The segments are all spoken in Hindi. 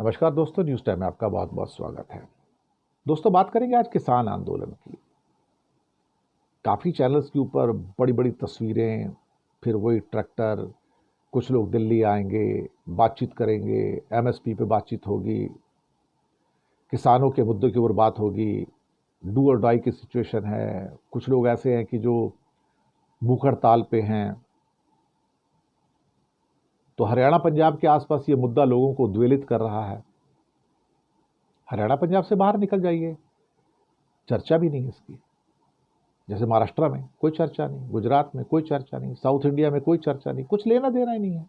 नमस्कार दोस्तों, न्यूज़ टाइम में आपका बहुत बहुत स्वागत है। दोस्तों, बात करेंगे आज किसान आंदोलन की। काफ़ी चैनल्स के ऊपर बड़ी बड़ी तस्वीरें, फिर वही ट्रैक्टर, कुछ लोग दिल्ली आएंगे, बातचीत करेंगे, एमएसपी पे बातचीत होगी, किसानों के मुद्दों के ऊपर बात होगी, डू और डाई की सिचुएशन है। कुछ लोग ऐसे हैं कि जो भूख हड़ताल पे हैं। तो हरियाणा पंजाब के आसपास ये मुद्दा लोगों को उद्वेलित कर रहा है। हरियाणा पंजाब से बाहर निकल जाइए, चर्चा भी नहीं है इसकी। जैसे महाराष्ट्र में कोई चर्चा नहीं, गुजरात में कोई चर्चा नहीं, साउथ इंडिया में कोई चर्चा नहीं, कुछ लेना देना ही नहीं है।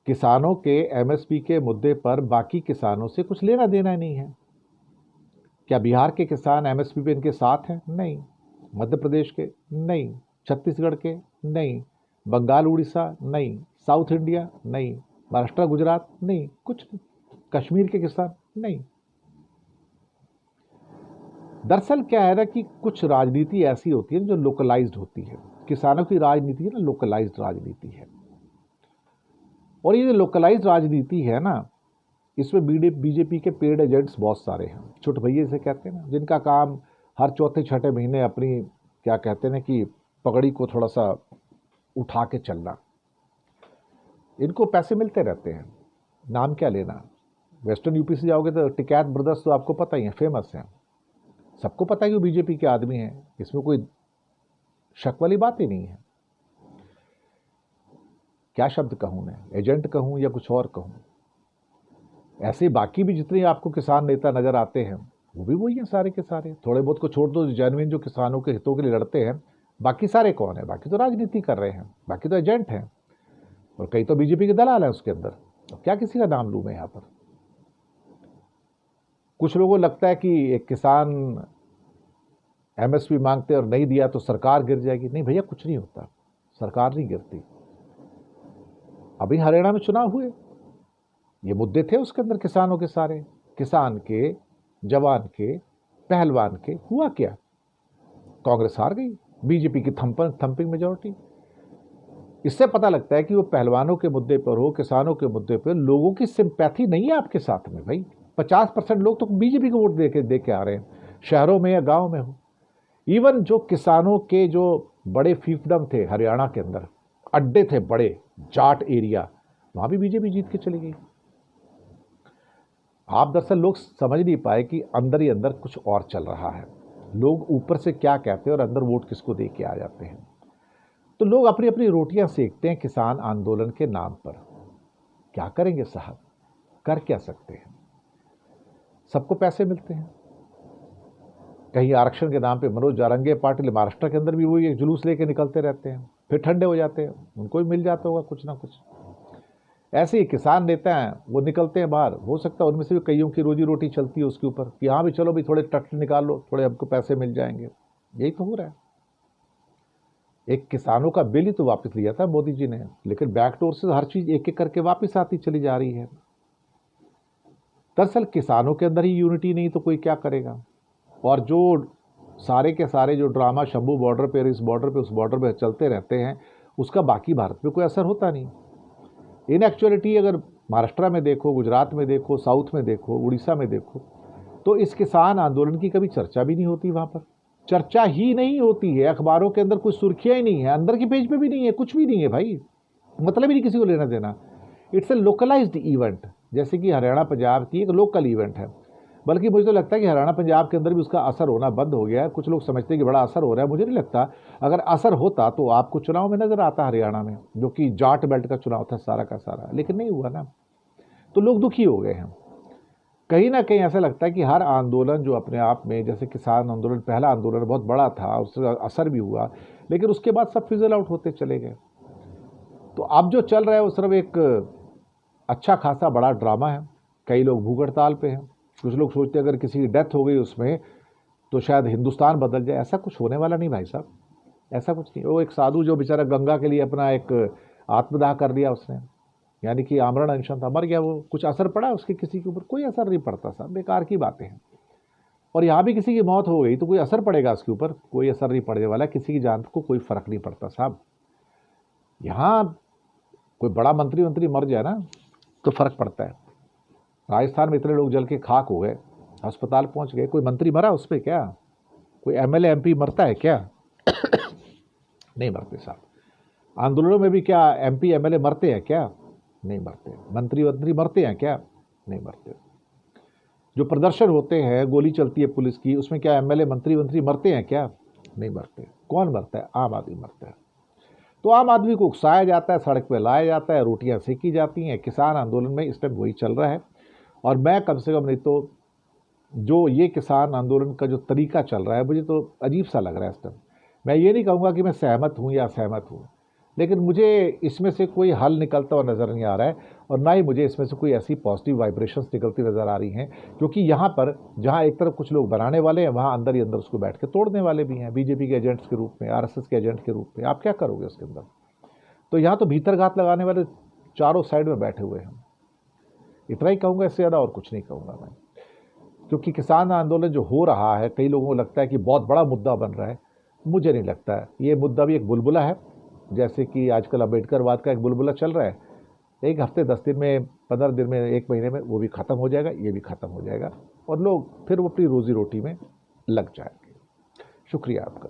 किसानों के एमएसपी के मुद्दे पर बाकी किसानों से कुछ लेना देना ही नहीं है। क्या बिहार के किसान एमएसपी पे इनके साथ हैं? नहीं। मध्य प्रदेश के? नहीं। छत्तीसगढ़ के? नहीं। बंगाल उड़ीसा? नहीं। South India? नहीं। महाराष्ट्र गुजरात? नहीं, कुछ नहीं। कश्मीर के किसान? नहीं। दरअसल क्या है ना कि कुछ राजनीति ऐसी होती है जो लोकलाइज्ड होती है। किसानों की राजनीति है ना, लोकलाइज्ड राजनीति है। और ये जो लोकलाइज्ड राजनीति है ना, इसमें बीजेपी के पेड एजेंट्स बहुत सारे हैं। छोटे भैया से कहते हैं ना, जिनका काम हर चौथे छठे महीने अपनी क्या कहते हैं ना कि पगड़ी को थोड़ा सा उठा के चलना। इनको पैसे मिलते रहते हैं, नाम क्या लेना। वेस्टर्न यूपी से जाओगे तो टिकैत ब्रदर्स तो आपको पता ही है, फेमस हैं, सबको पता है कि वो बीजेपी के आदमी हैं, इसमें कोई शक वाली बात ही नहीं है। क्या शब्द कहूं मैं, एजेंट कहूं या कुछ और कहूं। ऐसे बाकी भी जितने आपको किसान नेता नजर आते हैं वो भी वही हैं सारे के सारे। थोड़े बहुत को छोड़ दो, जेन्युइन जो किसानों के हितों के लिए लड़ते हैं, बाकी सारे कौन है? बाकी तो राजनीति कर रहे हैं, बाकी तो एजेंट हैं, और कई तो बीजेपी के दलाल हैं उसके अंदर। तो क्या किसी का नाम लूं मैं यहां पर। कुछ लोगों को लगता है कि एक किसान एमएसपी मांगते और नहीं दिया तो सरकार गिर जाएगी। नहीं भैया, कुछ नहीं होता, सरकार नहीं गिरती। अभी हरियाणा में चुनाव हुए, ये मुद्दे थे उसके अंदर किसानों के सारे, किसान के, जवान के, पहलवान के। हुआ क्या? कांग्रेस हार गई, बीजेपी की थंपिंग मेजॉरिटी। इससे पता लगता है कि वो पहलवानों के मुद्दे पर हो, किसानों के मुद्दे पर लोगों की सिंपैथी नहीं है आपके साथ में। भाई 50% लोग तो बीजेपी को वोट दे के आ रहे हैं, शहरों में या गांव में हो। इवन जो किसानों के जो बड़े फीफडम थे हरियाणा के अंदर, अड्डे थे बड़े, जाट एरिया, वहां भी बीजेपी जीत के चली गई। आप दरअसल लोग समझ नहीं पाए कि अंदर ही अंदर कुछ और चल रहा है। लोग ऊपर से क्या कहते हैं और अंदर वोट किसको दे के आ जाते हैं। तो लोग अपनी अपनी रोटियां सेकते हैं किसान आंदोलन के नाम पर। क्या करेंगे साहब, कर क्या सकते हैं। सबको पैसे मिलते हैं। कहीं आरक्षण के नाम पे मनोज जारंगे पाटिल महाराष्ट्र के अंदर भी वही एक जुलूस लेके निकलते रहते हैं, फिर ठंडे हो जाते हैं, उनको भी मिल जाता होगा कुछ ना कुछ। ऐसे ही किसान नेता हैं, वो निकलते हैं बाहर, हो सकता है उनमें से भी कईयों की रोजी रोटी चलती है उसके ऊपर कि हाँ भी चलो भी थोड़े ट्रैक्टर निकाल लो, थोड़े हमको पैसे मिल जाएंगे। यही तो हो रहा है। एक किसानों का बिल ही तो वापस लिया था मोदी जी ने, लेकिन बैकडोर से हर चीज एक एक करके वापस आती चली जा रही है। दरअसल किसानों के अंदर ही यूनिटी नहीं तो कोई क्या करेगा। और जो सारे के सारे जो ड्रामा शंभू बॉर्डर पे, इस बॉर्डर पे, उस बॉर्डर पे चलते रहते हैं, उसका बाकी भारत पे कोई असर होता नहीं। इन एक्चुअलिटी अगर महाराष्ट्र में देखो, गुजरात में देखो, साउथ में देखो, उड़ीसा में देखो, तो इस किसान आंदोलन की कभी चर्चा भी नहीं होती। वहाँ पर चर्चा ही नहीं होती है, अखबारों के अंदर कुछ सुर्खियाँ ही नहीं है, अंदर की पेज पे भी नहीं है, कुछ भी नहीं है भाई, मतलब ही नहीं किसी को लेना देना। इट्स ए लोकलाइज्ड इवेंट, जैसे कि हरियाणा पंजाब की एक लोकल इवेंट है। बल्कि मुझे तो लगता है कि हरियाणा पंजाब के अंदर भी उसका असर होना बंद हो गया है। कुछ लोग समझते हैं कि बड़ा असर हो रहा है, मुझे नहीं लगता। अगर असर होता तो आपको चुनाव में नजर आता हरियाणा में, जो कि जाट बेल्ट का चुनाव था सारा का सारा, लेकिन नहीं हुआ ना। तो लोग दुखी हो गए हैं। कहीं ना कहीं ऐसा लगता है कि हर आंदोलन जो अपने आप में, जैसे किसान आंदोलन पहला आंदोलन बहुत बड़ा था, उससे असर भी हुआ, लेकिन उसके बाद सब फिजल आउट होते चले गए। तो अब जो चल रहा है वो सिर्फ एक अच्छा खासा बड़ा ड्रामा है। कई लोग भूख हड़ताल पे हैं, कुछ लोग सोचते हैं अगर किसी की डेथ हो गई उसमें तो शायद हिंदुस्तान बदल जाए। ऐसा कुछ होने वाला नहीं भाई साहब, ऐसा कुछ नहीं। वो एक साधु जो बेचारा गंगा के लिए अपना एक आत्मदाह कर दिया उसने, यानी कि आमरण अनशन था, मर गया वो, कुछ असर पड़ा उसके किसी के ऊपर? कोई असर नहीं पड़ता साहब, बेकार की बातें हैं। और यहाँ भी किसी की मौत हो गई तो कोई असर पड़ेगा उसके ऊपर? कोई असर नहीं पड़ने वाला, किसी की जान को कोई फर्क नहीं पड़ता साहब। यहाँ कोई बड़ा मंत्री मर जाए ना तो फर्क पड़ता है। राजस्थान में इतने लोग जल के खाक हो गए, अस्पताल पहुंच गए, कोई मंत्री मरा उस पर क्या? कोई एमएलए एमपी मरता है क्या? नहीं मरते साहब। आंदोलनों में भी क्या एमपी एमएलए मरते हैं क्या? नहीं मरते। मंत्री मंत्री मरते हैं क्या? नहीं मरते। जो प्रदर्शन होते हैं, गोली चलती है पुलिस की, उसमें क्या एमएलए मंत्री मरते हैं क्या? नहीं मरते। कौन मरता है? आम आदमी मरता है। तो आम आदमी को उकसाया जाता है, सड़क पे लाया जाता है, रोटियां सेकी जाती हैं। किसान आंदोलन में इस टाइम वही चल रहा है। और मैं कम से कम नहीं तो जो ये किसान आंदोलन का जो तरीका चल रहा है, मुझे तो अजीब सा लग रहा है इस टाइम। मैं ये नहीं कहूँगा कि मैं सहमत हूँ या असहमत हूँ, लेकिन मुझे इसमें से कोई हल निकलता हुआ नज़र नहीं आ रहा है, और ना ही मुझे इसमें से कोई ऐसी पॉजिटिव वाइब्रेशंस निकलती नज़र आ रही हैं। क्योंकि यहाँ पर जहाँ एक तरफ कुछ लोग बनाने वाले हैं, वहाँ अंदर ही अंदर उसको बैठ के तोड़ने वाले भी हैं, बीजेपी के एजेंट्स के रूप में, आरएसएस के एजेंट के रूप में। आप क्या करोगे उसके अंदर? तो यहाँ तो भीतर घात लगाने वाले चारों साइड में बैठे हुए हैं। इतना ही कहूँगा, इससे ज़्यादा और कुछ नहीं कहूँगा मैं। क्योंकि किसान आंदोलन जो हो रहा है, कई लोगों को लगता है कि बहुत बड़ा मुद्दा बन रहा है। मुझे नहीं लगता है। ये मुद्दा भी एक बुलबुला है, जैसे कि आजकल अम्बेडकरवाद का एक बुलबुला चल रहा है। एक हफ्ते 10 दिन में, 15 दिन में, एक महीने में वो भी ख़त्म हो जाएगा, ये भी ख़त्म हो जाएगा, और लोग फिर वो अपनी रोज़ी रोटी में लग जाएंगे। शुक्रिया आपका।